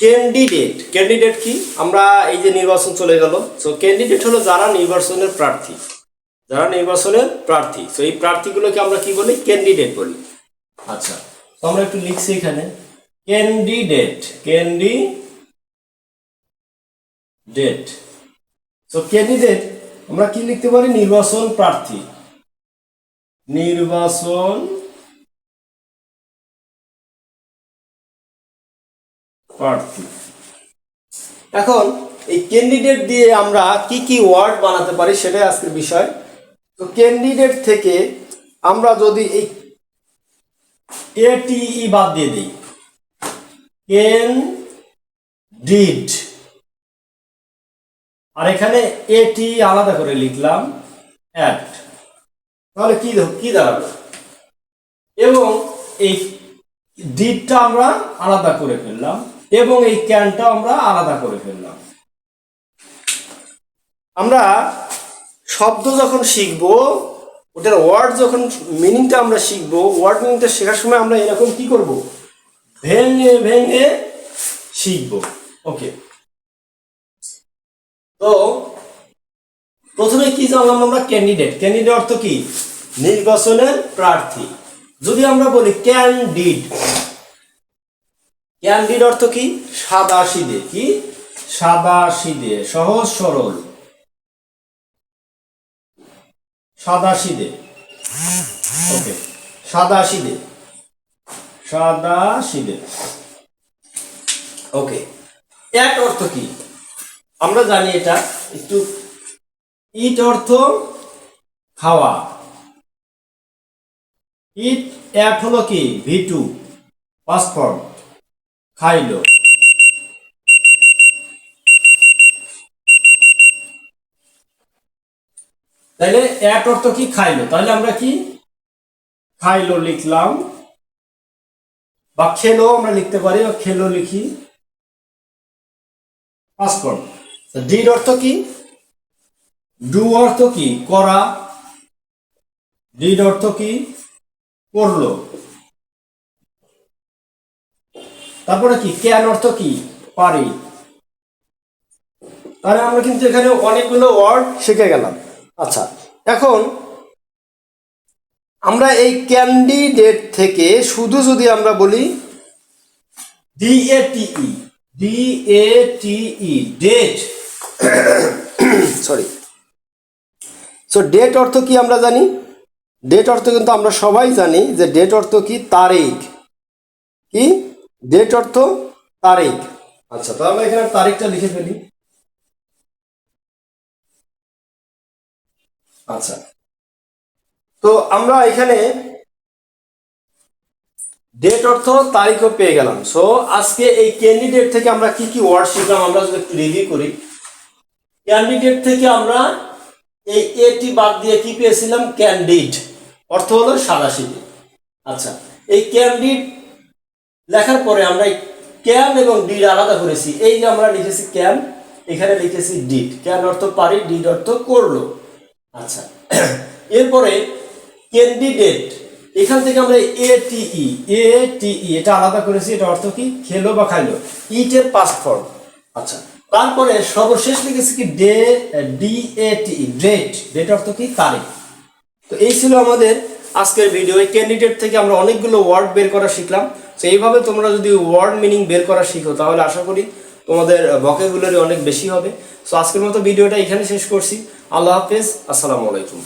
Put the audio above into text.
Candidate, candidate কি? আমরা এই যে নির্বাচন চলে গেল, সো ক্যান্ডিডেট হলো যারা নির্বাচনের প্রার্থী, যারা নির্বাচনের প্রার্থী। সো এই প্রার্থীগুলোকে আমরা কি বলি? ক্যান্ডিডেট বলি। আচ্ছা, তো আমরা একটু লিখছি এখানে ক্যান্ডিডেট, ক্যান্ডিডেট। সো ক্যান্ডিডেট আমরা কি লিখতে পারি? নির্বাচন প্রার্থী, নির্বাচন প্রার্থী। এখন এই ক্যান্ডিডেট দিয়ে আমরা কি কি ওয়ার্ড বানাতে পারি সেটাই আজকের বিষয়। তো ক্যান্ডিডেট থেকে আমরা যদি এই এটিই বাদ দিয়ে দিই, ক্যান্ডিড, আর এখানে এটি আলাদা করে লিখলাম অ্যাট, তাহলে কি দাঁড়াবে? এবং এই ডিডটা আমরা আলাদা করে ফেললাম এবং এই ক্যানটা আমরা আলাদা করে ফেললাম। আমরা শব্দ যখন শিখবো, ওটার ওয়ার্ড যখন মিনিংটা আমরা শিখবো, ওয়ার্ড মিনিংটা শেখার সময় আমরা এরকম কি করব? ভেঙে ভেঙে শিখবো। ওকে, তো প্রথমে কি জানলাম আমরা? ক্যান্ডিডেট। ক্যান্ডিডেট অর্থ কি? নির্বাচনের প্রার্থী। যদি আমরা বলি ক্যান্ডিড, ক্যান্ডিড অর্থ কি? সাদাসিধে। কি? সাদাসিধে, সহজ সরল, সাদাসিধে। ওকে, সাদাসিধে, সাদাসিধে। ওকে, এক অর্থ কি? আমরা জানি এটা একটু। ইট অর্থ খাওয়া, ইট অ্যাট হলো কি? V2 পাস্ট ফর্ম, খাইলো। তাহলে অ্যাট অর্থ কি? খাইলো। তাহলে আমরা কি খাইলো লিখলাম, বা খেলো আমরা লিখতে পারি, বা খেলো লিখি পাস্ট ফর্ম। ডিড অর্থ কি? ডু অর্থ কি? করা। ডিড অর্থ কি? করলো। তারপরে কি? ক্যান অর্থ কি? পারি। তাহলে আমরা কিন্তু এখানে অনেকগুলো ওয়ার্ড শিখে গেলাম। আচ্ছা, এখন আমরা এই ক্যান্ডিডেট থেকে শুধু যদি আমরা বলি DATE, DATE, date, sorry. So date অর্থ কি আমরা জানি? ডেট অর্থ কিন্তু আমরা সবাই জানি যে ডেট অর্থ কি? তারিখ। কি? ডেট অর্থ তারিখ। আচ্ছা, তো আমরা এখানে তারিখটা লিখে ফেলি। আচ্ছা, তো আমরা এখানে ডেট অর্থ তারিখও পেয়ে গেলাম। সো আজকে এই ক্যান্ডিডেট থেকে আমরা কি কি ওয়ার্ড শিখলাম আমরা যদি একটু রিভিউ করি। ক্যান্ডিডেট থেকে আমরা এই এটি বাদ দিয়ে কি পেয়েছিলাম? ক্যান্ডিড, অর্থ হলো সাদাসিধে। আচ্ছা, এই ক্যান্ডিড লেখার পরে আমরা ক্যান এবং ডিড আলাদা করেছি। এই যে আমরা লিখেছি ক্যান, এখানে লিখেছি ডিড। ক্যান অর্থ পারি, ডিড অর্থ করলো। আচ্ছা, এরপরে ক্যান্ডিডেট, এখান থেকে আমরা এটিই, এটা আলাদা করেছি। এটা অর্থ কি? খেলো বা খাইলো, ইটের পাস্ট ফর্ম। আচ্ছা, তারপরে সর্বশেষ লিখেছি কি? DATE, date. ডেট অর্থ কি? তারিখ। তো এই ছিল আমাদের আজকের ভিডিও। এই ক্যান্ডিডেট থেকে আমরা অনেকগুলো ওয়ার্ড বের করা শিখলাম। তো এইভাবে তোমরা যদি ওয়ার্ড মিনিং বের করা শিখো তাহলে আশা করি তোমাদের ভোকাবুলারি অনেক বেশি হবে। সো আজকের মতো ভিডিওটা এখানে শেষ করছি। আল্লাহ হাফেজ, আসসালামু আলাইকুম।